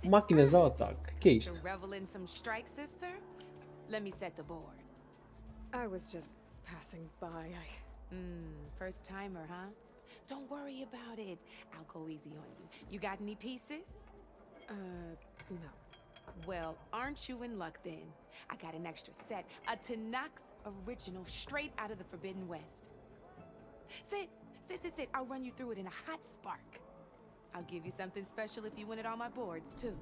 Máquinas ao ataque. Que é To isto? revel in some strike, sister? Let me set the board. I was just passing by. First timer, huh? Don't worry about it. I'll go easy on you. You got any pieces? No. Well, aren't you in luck then? I got an extra set, a Tanakh original straight out of the Forbidden West. Sit. I'll run you through it in a hot spark. I'll give you something special if you win it on my boards, too.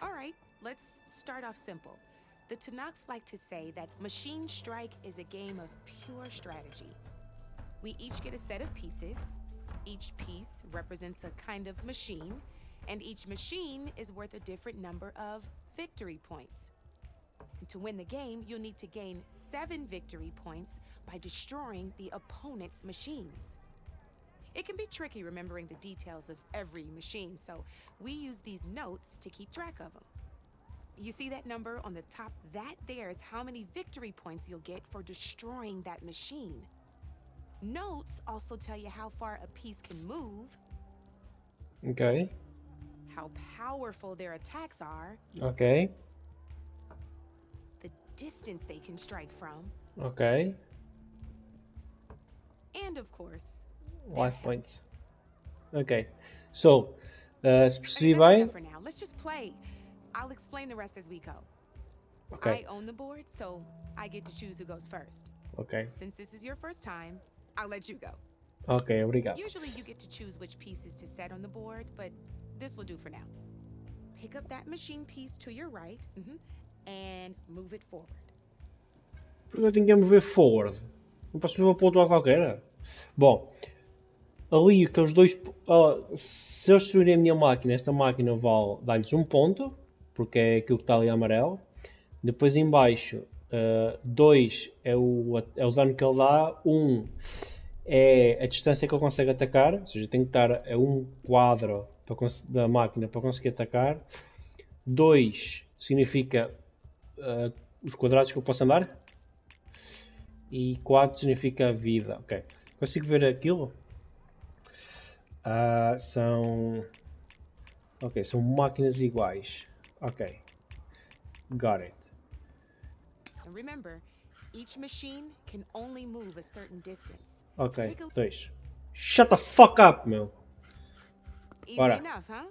All right, let's start off simple. The Tanakh like to say that Machine Strike is a game of pure strategy. We each get a set of pieces. Each piece represents a kind of machine, and each machine is worth a different number of victory points. And to win the game, you'll need to gain 7 victory points by destroying the opponent's machines. It can be tricky remembering the details of every machine, so we use these notes to keep track of them. You see that number on the top? That there is how many victory points you'll get for destroying that machine. Notes also tell you how far a piece can move, Ok. how powerful their attacks are, Ok. the distance they can strike from, Ok. and of course, Life points. Ok. So, se percebi that's bem. enough for now. Let's just play. I'll explain the rest as we go. Ok. I own the board, so I get to choose who goes first. Ok. Since this is your first time, I'll let you go. Ok, obrigado. Usually you get to choose which pieces to set on the board, but this will do for now. Pick up that machine piece to your right, and move it forward. Porque eu tenho que mover forward. Não posso mover para outro lado qualquer. Bom, ali aqueles dois. Se eles destruírem a minha máquina, esta máquina vale dar-lhes um ponto, porque é aquilo que está ali amarelo. Depois em baixo, 2 é o dano que ele dá, 1 é a distância que ele consegue atacar, ou seja, tem que estar a um quadro da máquina para conseguir atacar. 2 significa os quadrados que eu posso andar. E 4 significa vida. Ok. Consigo ver aquilo? São. Ok, são máquinas iguais. Ok. Got it. And remember, each machine can only move a certain distance. Ok, 2. Shut the fuck up, meu. Easy Ora. enough, huh?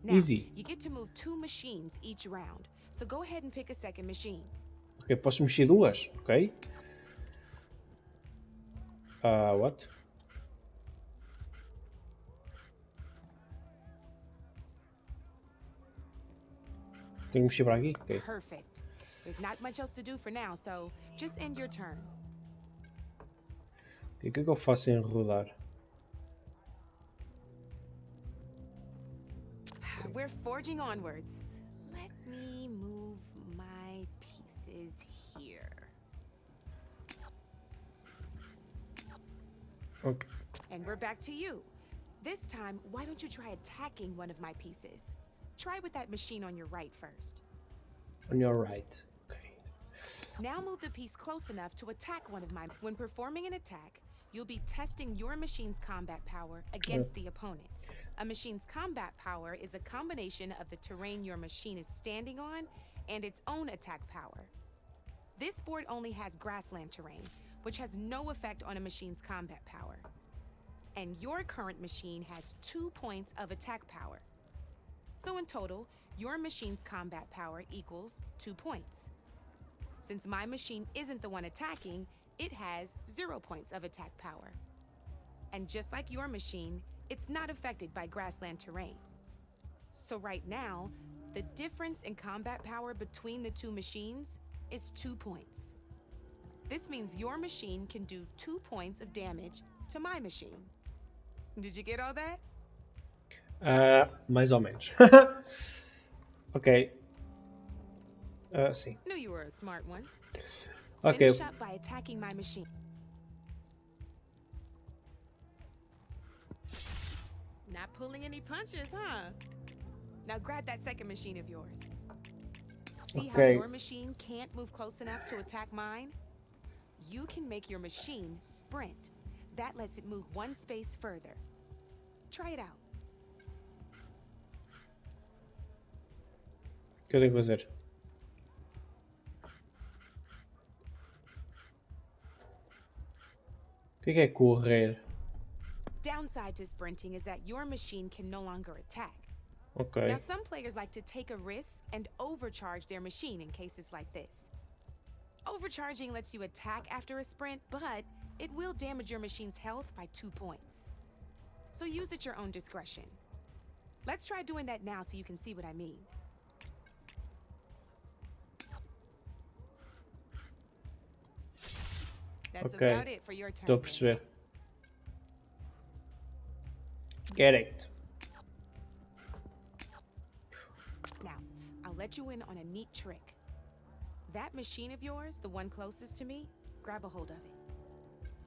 Now, Easy. you get to move 2 machines each round. So go ahead and pick a second machine. Ok, posso mexer duas. Ok. What? Tenho que mexer para aqui? Ok. Perfect. There's not much else to do for now, so just end your turn. O que é que eu faço em rodar? We're forging onwards. Let me move my pieces here. Ok. And we're back to you. This time, why don't you try attacking one of my pieces? Try with that machine on your right first. On your right. Okay. Now move the piece close enough to attack one of mine. When performing an attack, you'll be testing your machine's combat power against the opponent's. A machine's combat power is a combination of the terrain your machine is standing on and its own attack power. This board only has grassland terrain, which has no effect on a machine's combat power. And your current machine has 2 points of attack power. So in total, your machine's combat power equals 2 points. Since my machine isn't the one attacking, it has 0 points of attack power. And just like your machine, it's not affected by grassland terrain. So right now, the difference in combat power between the 2 machines is 2 points. This means your machine can do 2 points of damage to my machine. Did you get all that? Mais ou menos. Ok. Sim. Knew you were a smart one. Ok. Finish up by attacking my machine. Not pulling any punches, huh? Now grab that second machine of yours. See how your machine can't move close enough to attack mine? You can make your machine sprint. That lets it move one space further. Try it out. O que eu tenho que fazer? O que é correr? Downside to sprinting is that your machine can no longer attack. Ok. Now some players like to take a risk and overcharge their machine in cases like this. Overcharging lets you attack after a sprint, but it will damage your machine's health by 2 points. So use at your own discretion. Let's try doing that now so you can see what I mean. That's about it for your turn. Estou a perceber. Get it. Now, I'll let you in on a neat trick. That machine of yours, the one closest to me, grab a hold of it.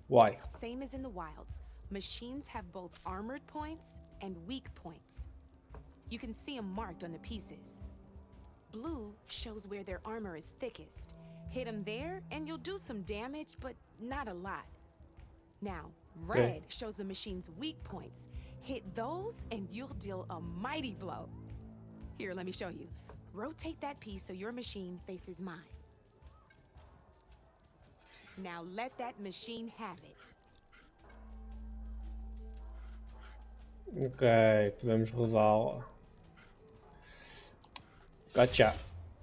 Why? Same as in the wilds. Machines have both armored points and weak points. You can see them marked on the pieces. Blue shows where their armor is thickest. Hit them there and you'll do some damage, but not a lot. Now, red shows the machine's weak points. Hit those and you'll deal a mighty blow. Here, let me show you. Rotate that piece so your machine faces mine. Now let that machine have it. Ok, podemos rodá-la. Gotcha.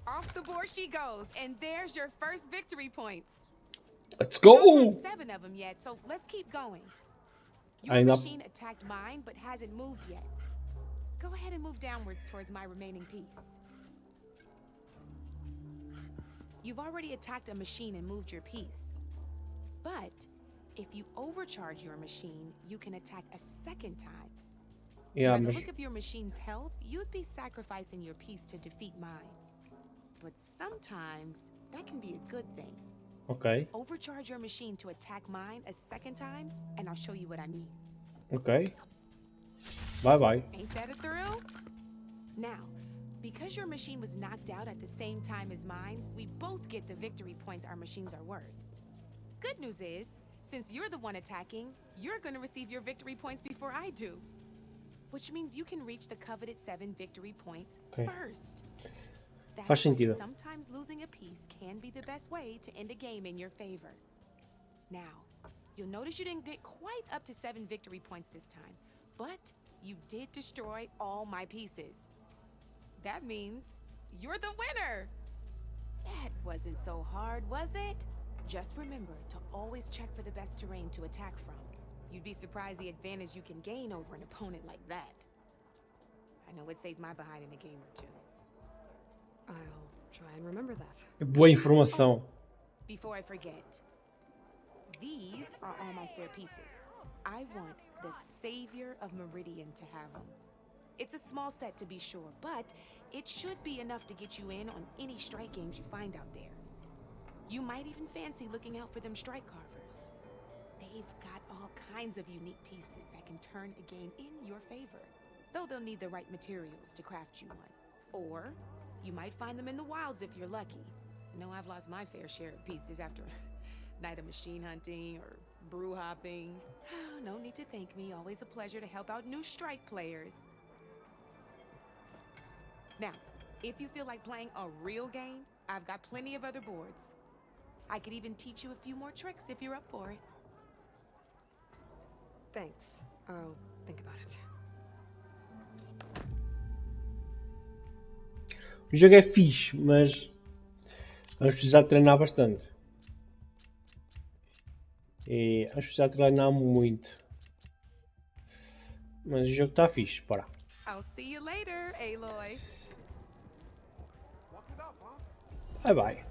Off the board she goes, and there's your first victory points. Let's go! We don't have 7 of them yet, so let's keep going. Your machine attacked mine, but hasn't moved yet. Go ahead and move downwards towards my remaining piece. You've already attacked a machine and moved your piece. But if you overcharge your machine, you can attack a second time. By the look of your machine's health, you'd be sacrificing your piece to defeat mine. But sometimes that can be a good thing. Ok. Overcharge your machine to attack mine a second time, and I'll show you what I mean. Ok. Bye bye. Ain't that a thrill? Now, because your machine was knocked out at the same time as mine, we both get the victory points our machines are worth. Good news is, since you're the one attacking, you're gonna receive your victory points before I do. Which means you can reach the coveted 7 victory points first. That's why sometimes losing a piece can be the best way to end a game in your favor. Now, you'll notice you didn't get quite up to 7 victory points this time, but you did destroy all my pieces. That means you're the winner! That wasn't so hard, was it? Just remember to always check for the best terrain to attack from. You'd be surprised the advantage you can gain over an opponent like that. I know it saved my behind in a game or two. I'll try and remember that. Boa informação. Before I forget, these are all my spare pieces. I want the Savior of Meridian to have them. It's a small set to be sure, but it should be enough to get you in on any strike games you find out there. You might even fancy looking out for them strike carvers. They've got all kinds of unique pieces that can turn a game in your favor, though they'll need the right materials to craft you one. Or you might find them in the wilds if you're lucky. I know I've lost my fair share of pieces after a night of machine hunting or brew hopping. No need to thank me. Always a pleasure to help out new strike players. Now, if you feel like playing a real game, I've got plenty of other boards. I could even teach you a few more tricks if you're up for it. Thanks. I'll think about it. O jogo é fixe, mas vamos precisar treinar bastante. E vamos precisar treinar muito. Mas o jogo está fixe, bora. I'll see you later, Aloy. Bye bye.